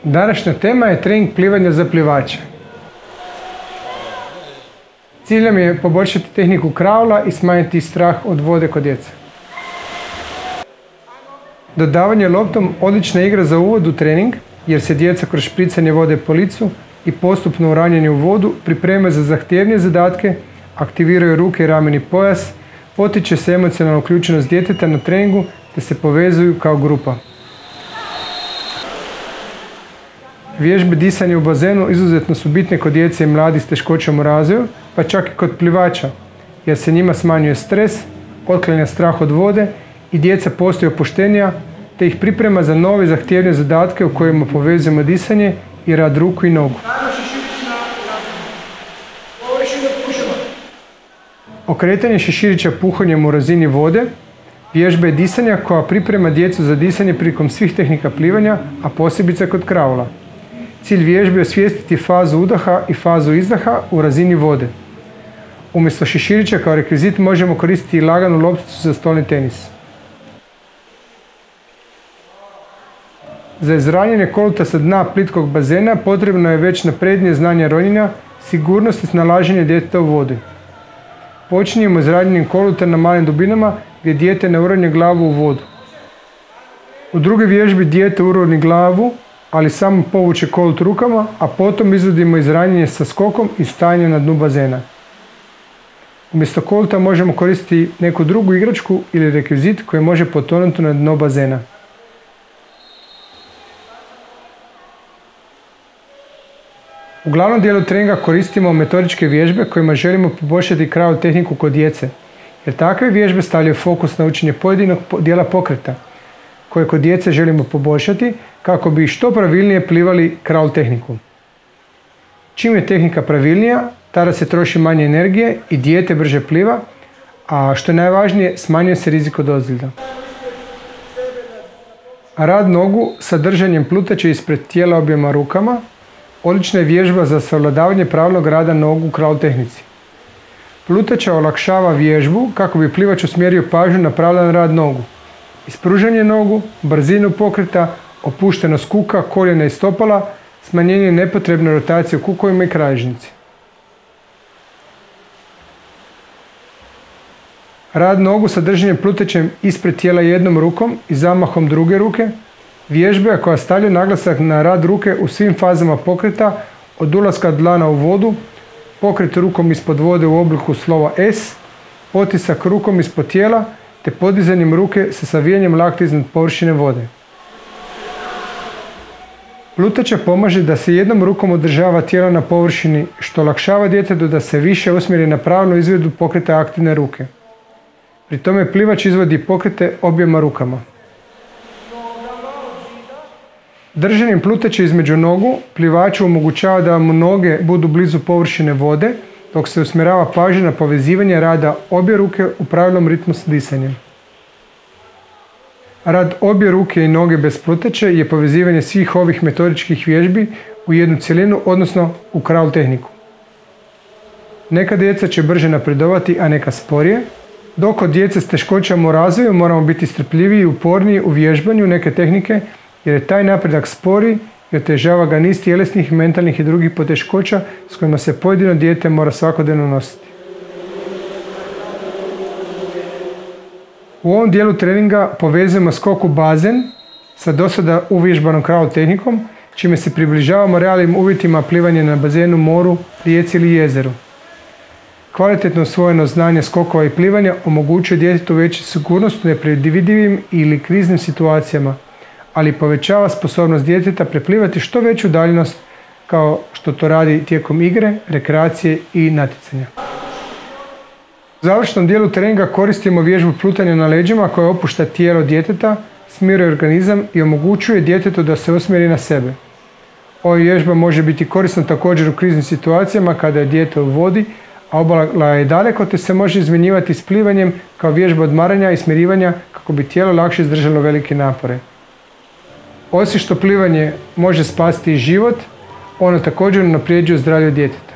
Današnja tema je trening plivanja za plivače. Cilj nam je poboljšati tehniku kraula i smanjiti strah od vode kod djece. Dodavanje loptom odlična igra za uvod u trening jer se djeca kroz špricanje vode po licu i postupno uranjanje u vodu pripremaju za zahtjevnije zadatke, aktiviraju ruke i rameni pojas, potiče se emocionalna uključenost djeteta na treningu te se povezuju kao grupa. Vježbe disanja u bazenu izuzetno su bitne kod djece i mladih s teškoćama u razvoju, pa čak i kod plivača, jer se njima smanjuje stres, otklanja strah od vode i djeca postaju opuštenija, te ih priprema za nove zahtjevne zadatke u kojima povezujemo disanje i rad ruku i nogu. Okretanje šeširića puhanjem u razini vode vježba je disanja koja priprema djecu za disanje prilikom svih tehnika plivanja, a posebice kod kraula. Cilj vježbe je osvijestiti fazu udaha i fazu izdaha u razini vode. Umjesto šeširića kao rekvizit možemo koristiti i laganu lopticu za stolni tenis. Za izravnjanje koluta sa dna plitkog bazena potrebno je već naprednije znanje ronjenja, sigurnost i snalaženje djeteta u vodi. Počinjemo izravnjanjem koluta na malim dubinama gdje dijete ne uronja glavu u vodu. U drugoj vježbi dijete uroni glavu, ali samo povuče kolut rukama, a potom izvodimo izravnjanje sa skokom i stajanjem na dnu bazena. Umjesto koluta možemo koristiti neku drugu igračku ili rekvizit koji može potonuti na dno bazena. U glavnom dijelu treninga koristimo metodičke vježbe kojima želimo poboljšati kraul tehniku kod djece, jer takve vježbe stavljaju fokus na učenje pojedinog dijela pokreta, koje kod djece želimo poboljšati kako bi što pravilnije plivali kraul tehniku. Čim je tehnika pravilnija, tada se troši manje energije i dijete brže pliva, a što je najvažnije, smanjuje se rizik od ozljeda. Rad nogu sa držanjem plutače ispred tijela objema rukama odlična je vježba za savladavanje pravilnog rada nogu u kraul tehnici. Plutača olakšava vježbu kako bi plivač usmjerio pažnju na pravilan rad nogu. Ispružanje nogu, brzinu pokreta, opuštenost kuka, koljena i stopala, smanjenje nepotrebne rotacije u kukovima i kralježnici. Rad nogu sa držanjem plutačem ispred tijela jednom rukom i zamahom druge ruke, vježba koja stavlja naglasak na rad ruke u svim fazama pokreta, od ulaska dlana u vodu, pokret rukom ispod vode u obliku slova S, potisak rukom ispod tijela, te podizanjem ruke sa savijanjem lakti iznad površine vode. Plutača pomaže da se jednom rukom održava tijelo na površini, što olakšava djetetu da se više usmjeri na pravilnu izvedbu pokreta aktivne ruke. Pri tome plivač izvodi pokrete objema rukama. Držanjem plutače između nogu, plivaču omogućava da mu noge budu blizu površine vode, dok se usmjerava pažnja na povezivanje rada obje ruke u pravilnom ritmu s disanjem. Rad obje ruke i noge bez plutače je povezivanje svih ovih metodičkih vježbi u jednu cjelinu, odnosno u kraul tehniku. Neka djeca će brže napredovati, a neka sporije, dok kod djece s teškoćama u razvoju moramo biti strpljiviji i uporniji u vježbanju neke tehnike, jer je taj napredak spori i otežava ga niz tjelesnih, mentalnih i drugih poteškoća s kojima se pojedino dijete mora svakodnevno nositi. U ovom dijelu treninga povezujemo skok u bazen sa dosada uvježbanom kraul tehnikom, čime se približavamo realnim uvjetima plivanja na bazenu, moru, rijeci ili jezeru. Kvalitetno usvojeno znanje skokova i plivanja omogućuje djetetu veću sigurnost u nepredvidivim ili kriznim situacijama, ali povećava sposobnost djeteta preplivati što veću udaljenost kao što to radi tijekom igre, rekreacije i natjecanja. U završnom dijelu treninga koristimo vježbu plutanja na leđima koja opušta tijelo djeteta, smiruje organizam i omogućuje djetetu da se usmjeri na sebe. Ova vježba može biti korisna također u kriznim situacijama kada je dijete u vodi, a obala je daleko, te se može izmjenjivati s plivanjem kao vježba odmaranja i smirivanja kako bi tijelo lakše izdržalo velike napore. Osim što plivanje može spasiti život, ono također unapređuje zdravlje djeteta.